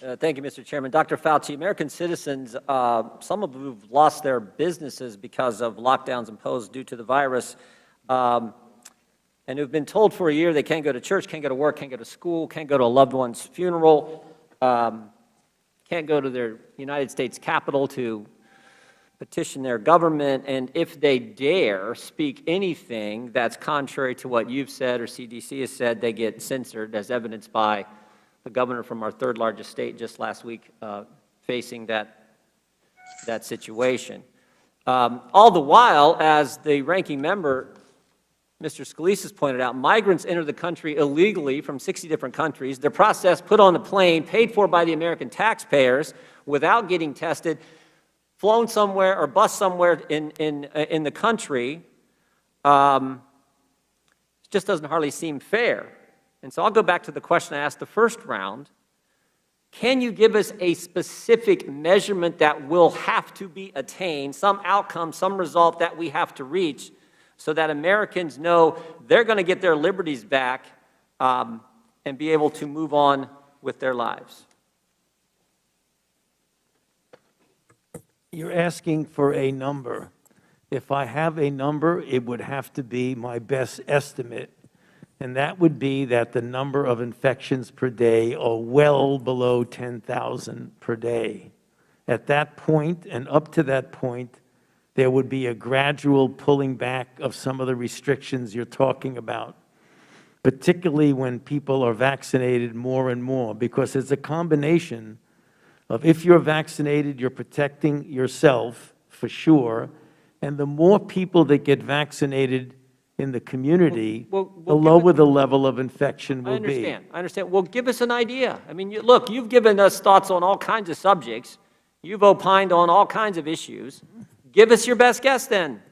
Thank you, Mr. Chairman. Dr. Fauci, American citizens, some of whom have lost their businesses because of lockdowns imposed due to the virus, and who've been told for a year they can't go to church, can't go to work, can't go to school, can't go to a loved one's funeral, can't go to their United States Capitol to petition their government, and if they dare speak anything that's contrary to what you've said or CDC has said, they get censored, as evidenced by the governor from our third largest state just last week facing that situation. All the while, as the ranking member, Mr. Scalise, has pointed out, migrants enter the country illegally from 60 different countries. They're processed, put on a plane, paid for by the American taxpayers without getting tested, flown somewhere or bused somewhere in the country. It just doesn't hardly seem fair. And so I'll go back to the question I asked the first round. Can you give us a specific measurement that will have to be attained, some outcome, some result that we have to reach, so that Americans know they're going to get their liberties back and be able to move on with their lives? You're asking for a number. If I have a number, it would have to be my best estimate, and that would be that the number of infections per day are well below 10,000 per day. At that point and up to that point, there would be a gradual pulling back of some of the restrictions you're talking about, particularly when people are vaccinated more and more, because it's a combination of, if you're vaccinated, you're protecting yourself for sure, and the more people that get vaccinated in the community, the lower the level of infection will be. I understand. Well, give us an idea. I mean, look, you've given us thoughts on all kinds of subjects. You've opined on all kinds of issues. Give us your best guess then.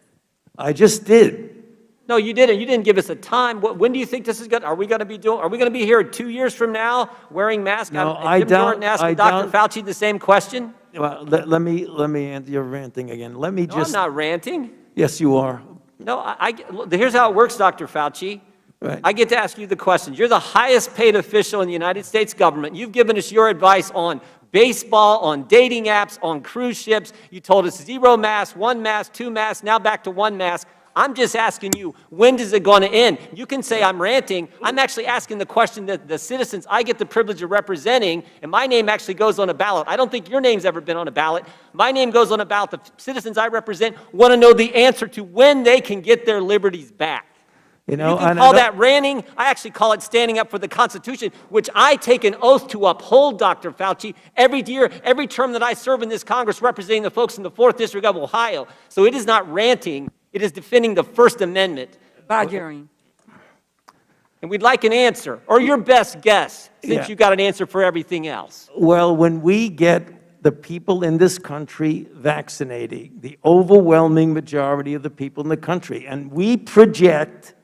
I just did. No, you didn't. You didn't give us a time. When do you think this is going? Are we going to be here 2 years from now wearing masks? No, I doubt. Asking Dr. Fauci the same question. Well, let me answer. You're ranting again. Let me just. No, I'm not ranting. Yes, you are. No, here's how it works, Dr. Fauci. Right. I get to ask you the questions. You're the highest paid official in the United States government. You've given us your advice on baseball, on dating apps, on cruise ships. You told us 0 masks, 1 mask, 2 masks, now back to 1 mask. I'm just asking you, when is it going to end? You can say I'm ranting. I'm actually asking the question that the citizens I get the privilege of representing, and my name actually goes on a ballot. I don't think your name's ever been on a ballot. My name goes on a ballot. The citizens I represent want to know the answer to when they can get their liberties back. You can call that ranting. I actually call it standing up for the Constitution, which I take an oath to uphold, Dr. Fauci, every year, every term that I serve in this Congress representing the folks in the 4th District of Ohio. So it is not ranting. It is defending the First Amendment. Badgering. And we'd like an answer, or your best guess, since you got an answer for everything else. Well, when we get the people in this country vaccinating, the overwhelming majority of the people in the country, and we project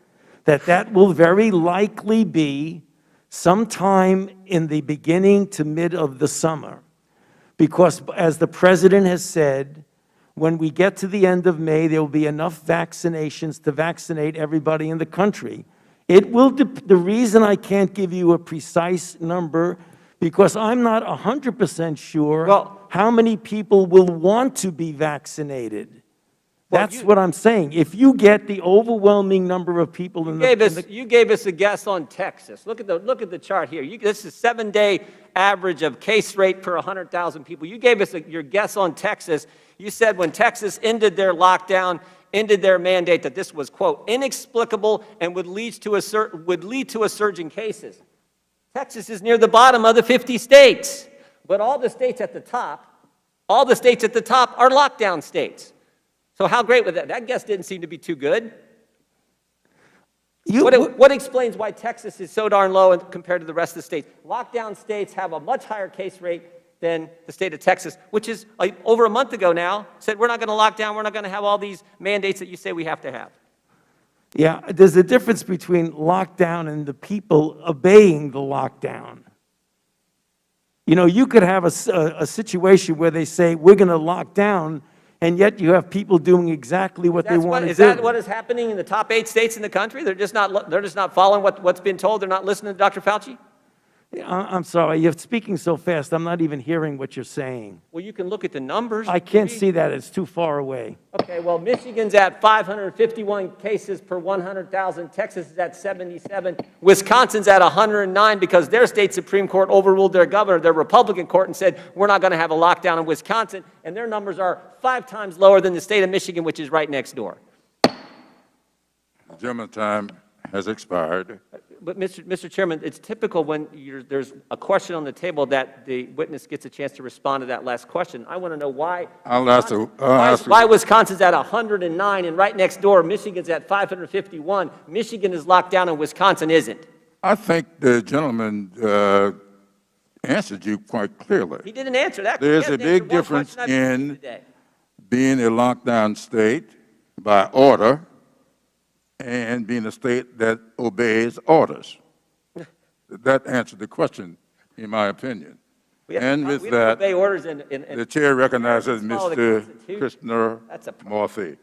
that that will very likely be sometime in the beginning to mid of the summer, because as the President has said, when we get to the end of May, there will be enough vaccinations to vaccinate everybody in the country. It will. The reason I can't give you a precise number, because I'm not 100% sure how many people will want to be vaccinated. That's what I'm saying. If you get the overwhelming number of people you gave us a guess on Texas. Look at the chart here. This is 7-day average of case rate per 100,000 people. You gave us your guess on Texas. You said when Texas ended their lockdown, ended their mandate, that this was, quote, inexplicable and would lead to a surge in cases. Texas is near the bottom of the 50 states, but all the states at the top are lockdown states. So how great was that? That guess didn't seem to be too good. What explains why Texas is so darn low compared to the rest of the states? Lockdown states have a much higher case rate than the state of Texas, which is over a month ago now, said we're not going to lock down, we're not going to have all these mandates that you say we have to have. Yeah, there's a difference between lockdown and the people obeying the lockdown. You know, you could have a situation where they say we're going to lock down, and yet you have people doing exactly what they want to do. Is that what is happening in the top 8 states in the country? They're just not following what's been told. They're not listening to Dr. Fauci? I'm sorry, you're speaking so fast, I'm not even hearing what you're saying. Well, you can look at the numbers. I can't see that, it's too far away. Okay, well, Michigan's at 551 cases per 100,000. Texas is at 77. Wisconsin's at 109 because their state Supreme Court overruled their governor, their Republican court, and said, we're not going to have a lockdown in Wisconsin. And their numbers are 5 times lower than the state of Michigan, which is right next door. The gentleman's time has expired. But, Mr. Chairman, it's typical when there's a question on the table that the witness gets a chance to respond to that last question. I want to know why. Why Wisconsin's at 109 and right next door, Michigan's at 551. Michigan is locked down and Wisconsin isn't. I think the gentleman answered you quite clearly. He didn't answer that. There's a big difference in being a lockdown state by order and being a state that obeys orders. That answered the question, in my opinion. And with that, the chair recognizes Mr. Christopher Morphy.